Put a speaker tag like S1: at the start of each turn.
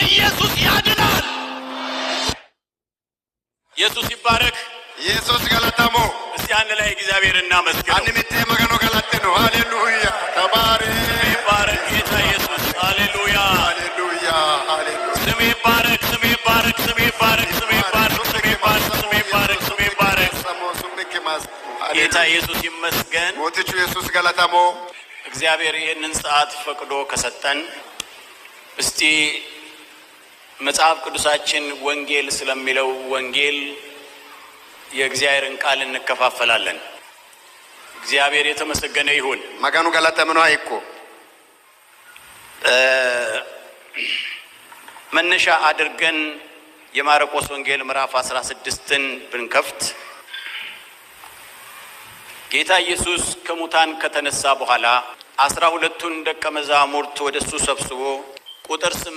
S1: ኢየሱስ ያድናል። ኢየሱስ ይባረክ።
S2: ኢየሱስ ገለታሞ
S1: እስቲ አንድ ላይ እግዚአብሔርን እናመስግን።
S2: አንምቴ መገኖ ገለጠኑ ሃሌሉያ ተባረክ
S1: ይባረክ ጌታ ኢየሱስ ሃሌሉያ
S2: ሃሌሉያ ሃሌሉያ
S1: ስም ይባረክ ስም ይባረክ ስም ይባረክ ስም ይባረክ ስም ይባረክ ስም ይባረክ ስም ይባረክ ጌታ ኢየሱስ ይመስገን።
S2: ሞትቹ ኢየሱስ ገለታሞ
S1: እግዚአብሔር ይህንን ሰዓት ፈቅዶ ከሰጠን እስቲ መጽሐፍ ቅዱሳችን ወንጌል ስለሚለው ወንጌል የእግዚአብሔርን ቃል እንከፋፈላለን። እግዚአብሔር የተመሰገነ ይሁን።
S2: መገኑ ገለተምኑ አይኮ
S1: መነሻ አድርገን የማርቆስ ወንጌል ምዕራፍ 16ን ብንከፍት ጌታ ኢየሱስ ከሙታን ከተነሳ በኋላ 12ቱን ደቀ መዛሙርት ወደሱ ሰብስቦ ቁጥር